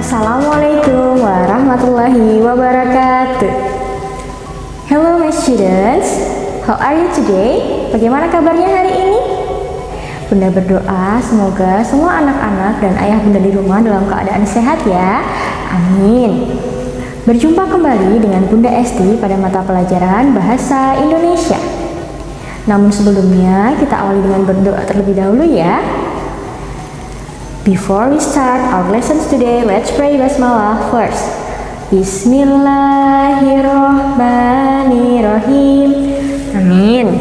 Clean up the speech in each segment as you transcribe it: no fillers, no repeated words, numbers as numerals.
Assalamualaikum warahmatullahi wabarakatuh. Hello my students, how are you today? Bagaimana kabarnya hari ini? Bunda berdoa semoga semua anak-anak dan ayah bunda di rumah dalam keadaan sehat ya. Amin. Berjumpa kembali dengan Bunda Esti pada mata pelajaran Bahasa Indonesia. Namun sebelumnya kita awali dengan berdoa terlebih dahulu ya. Before we start our lessons today, let's pray Basmalah first. Bismillahirrahmanirrahim. Amin.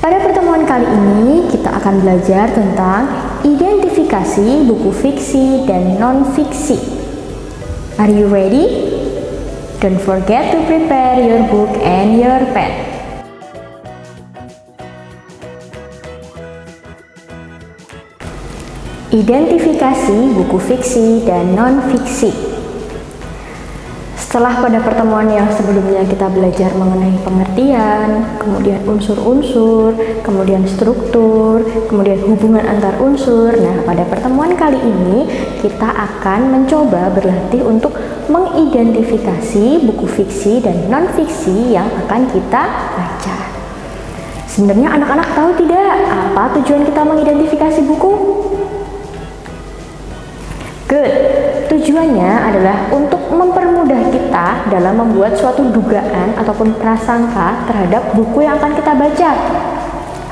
Pada pertemuan kali ini kita akan belajar tentang identifikasi buku fiksi dan non-fiksi. Are you ready? Don't forget to prepare your book and your pen. Identifikasi buku fiksi dan non-fiksi. Setelah pada pertemuan yang sebelumnya kita belajar mengenai pengertian, kemudian unsur-unsur, kemudian struktur, kemudian hubungan antar unsur. Nah, pada pertemuan kali ini kita akan mencoba berlatih untuk mengidentifikasi buku fiksi dan non-fiksi yang akan kita baca. Sebenarnya anak-anak tahu tidak apa tujuan kita mengidentifikasi buku? Good. Tujuannya adalah untuk mempermudah kita dalam membuat suatu dugaan ataupun prasangka terhadap buku yang akan kita baca.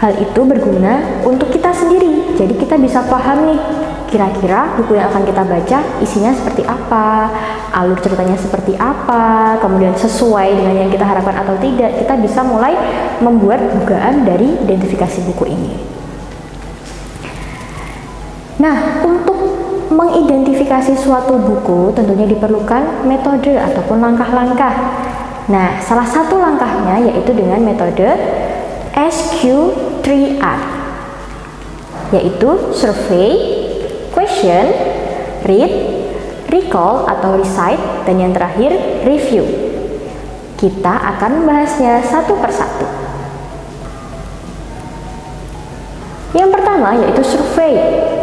Hal itu berguna untuk kita sendiri. Jadi kita bisa paham nih, kira-kira buku yang akan kita baca isinya seperti apa, alur ceritanya seperti apa, kemudian sesuai dengan yang kita harapkan atau tidak. Kita bisa mulai membuat dugaan dari identifikasi buku ini. Nah, untuk mengidentifikasi suatu buku tentunya diperlukan metode ataupun langkah-langkah. Nah, salah satu langkahnya yaitu dengan metode SQ3R, yaitu survey, question, read, recall atau recite, dan yang terakhir review. Kita akan membahasnya satu persatu. Yang pertama yaitu survei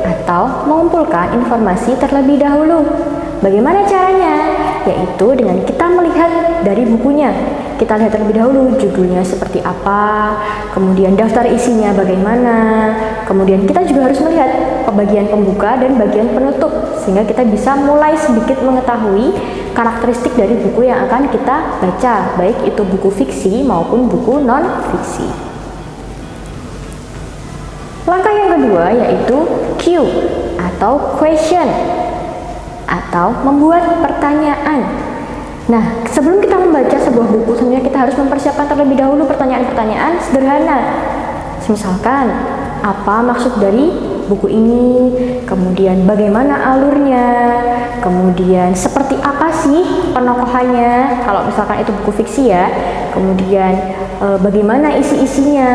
atau mengumpulkan informasi terlebih dahulu. Bagaimana caranya? Yaitu dengan kita melihat dari bukunya. Kita lihat terlebih dahulu judulnya seperti apa, kemudian daftar isinya bagaimana, kemudian kita juga harus melihat bagian pembuka dan bagian penutup, sehingga kita bisa mulai sedikit mengetahui karakteristik dari buku yang akan kita baca, baik itu buku fiksi maupun buku non-fiksi. Langkah yang kedua yaitu Q atau question atau membuat pertanyaan. Nah, sebelum kita membaca sebuah buku, sebenarnya kita harus mempersiapkan terlebih dahulu pertanyaan-pertanyaan sederhana. Misalkan, apa maksud dari buku ini? Kemudian bagaimana alurnya? Kemudian seperti apa sih penokohannya? Kalau misalkan itu buku fiksi ya. Kemudian bagaimana isi-isinya,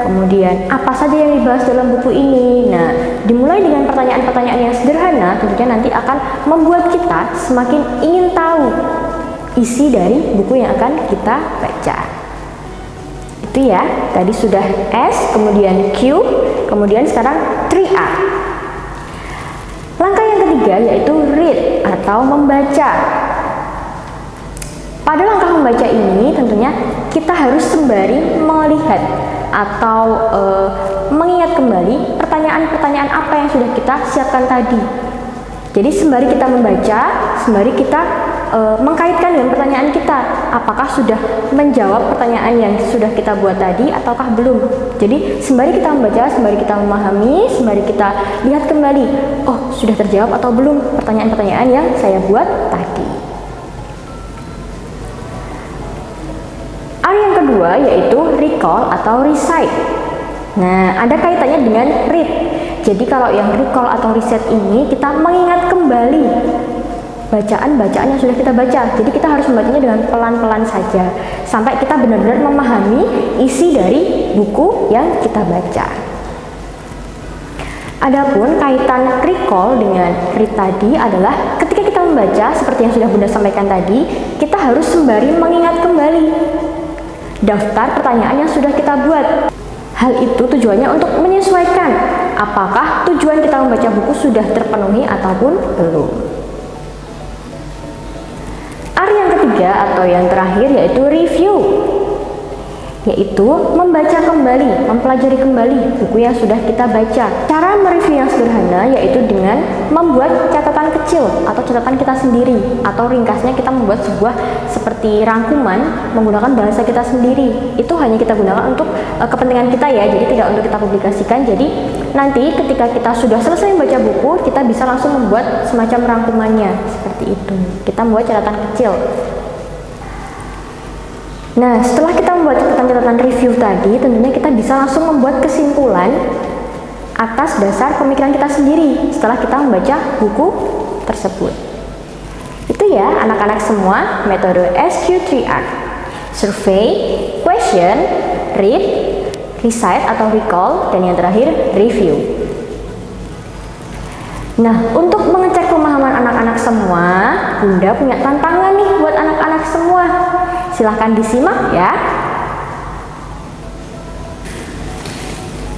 kemudian apa saja yang dibahas dalam buku ini. Nah, dimulai dengan pertanyaan-pertanyaan yang sederhana, tentunya nanti akan membuat kita semakin ingin tahu isi dari buku yang akan kita baca. Itu ya, tadi sudah S, kemudian Q, kemudian sekarang 3R. Langkah yang ketiga yaitu read atau membaca. Pada langkah membaca ini tentunya kita harus sembari melihat atau mengingat kembali pertanyaan-pertanyaan apa yang sudah kita siapkan tadi. Jadi sembari kita membaca, sembari kita mengkaitkan dengan pertanyaan kita, apakah sudah menjawab pertanyaan yang sudah kita buat tadi ataukah belum. Jadi sembari kita membaca, sembari kita memahami, sembari kita lihat kembali, oh sudah terjawab atau belum pertanyaan-pertanyaan yang saya buat tadi. Yang kedua yaitu recall atau recite. Nah, ada kaitannya dengan read. Jadi kalau yang recall atau recite ini kita mengingat kembali bacaan-bacaan yang sudah kita baca. Jadi kita harus membacanya dengan pelan-pelan saja sampai kita benar-benar memahami isi dari buku yang kita baca. Adapun kaitan recall dengan read tadi adalah ketika kita membaca seperti yang sudah Bunda sampaikan tadi, kita harus sembari mengingat kembali daftar pertanyaan yang sudah kita buat. Hal itu tujuannya untuk menyesuaikan apakah tujuan kita membaca buku sudah terpenuhi ataupun belum. R yang ketiga atau yang terakhir yaitu review, yaitu membaca kembali, mempelajari kembali buku yang sudah kita baca. Cara mereview yang sederhana yaitu dengan membuat catatan kecil atau catatan kita sendiri, atau ringkasnya kita membuat sebuah seperti rangkuman menggunakan bahasa kita sendiri. Itu hanya kita gunakan untuk kepentingan kita ya, jadi tidak untuk kita publikasikan. Jadi nanti ketika kita sudah selesai membaca buku, kita bisa langsung membuat semacam rangkumannya seperti itu. Kita membuat catatan kecil. Nah, setelah kita membuat catatan-catatan review tadi, tentunya kita bisa langsung membuat kesimpulan atas dasar pemikiran kita sendiri setelah kita membaca buku tersebut. Itu ya anak-anak semua, metode SQ3R. Survey, question, read, recite atau recall, dan yang terakhir review. Nah, untuk mengecek pemahaman anak-anak semua, Bunda punya tantangan nih buat anak-anak semua. Silahkan disimak ya.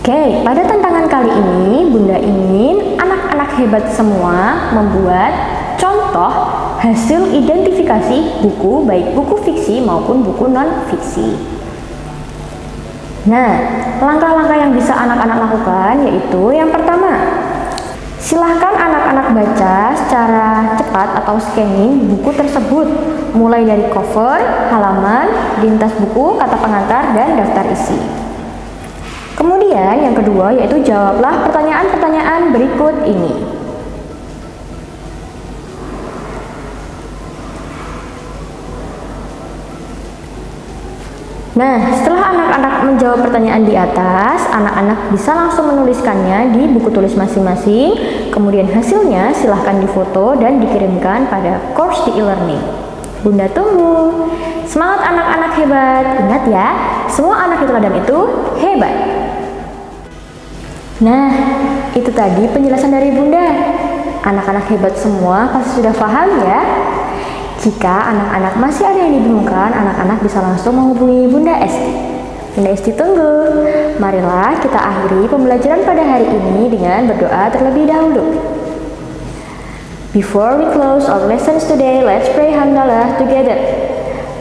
Oke, pada tantangan kali ini Bunda ingin anak-anak hebat semua membuat contoh hasil identifikasi buku, baik buku fiksi maupun buku non-fiksi. Nah, langkah-langkah yang bisa anak-anak lakukan yaitu yang pertama, silahkan anak-anak baca secara cepat atau scanning buku tersebut, mulai dari cover, halaman, lintas buku, kata pengantar, dan daftar isi. Kemudian yang kedua yaitu jawablah pertanyaan-pertanyaan berikut ini. Nah, setelah anak-anak menjawab pertanyaan di atas, anak-anak bisa langsung menuliskannya di buku tulis masing-masing. Kemudian hasilnya silahkan difoto dan dikirimkan pada course di e-learning. Bunda tunggu. Semangat anak-anak hebat. Ingat ya, semua anak itu teladan itu hebat. Nah, itu tadi penjelasan dari Bunda. Anak-anak hebat semua pasti sudah paham ya. Jika anak-anak masih ada yang dibingungkan, anak-anak bisa langsung menghubungi Bunda Esti. Bunda Esti tunggu. Marilah kita akhiri pembelajaran pada hari ini dengan berdoa terlebih dahulu. Before we close our lessons today, let's pray hamdalah together.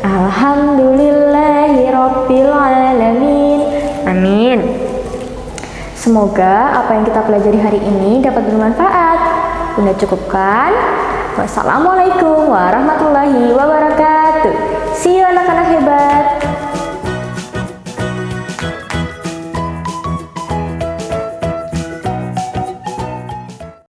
Alhamdulillahirabbil alamin. Amin. Semoga apa yang kita pelajari hari ini dapat bermanfaat. Bunda cukupkan. Wassalamualaikum warahmatullahi wabarakatuh. See you anak-anak hebat.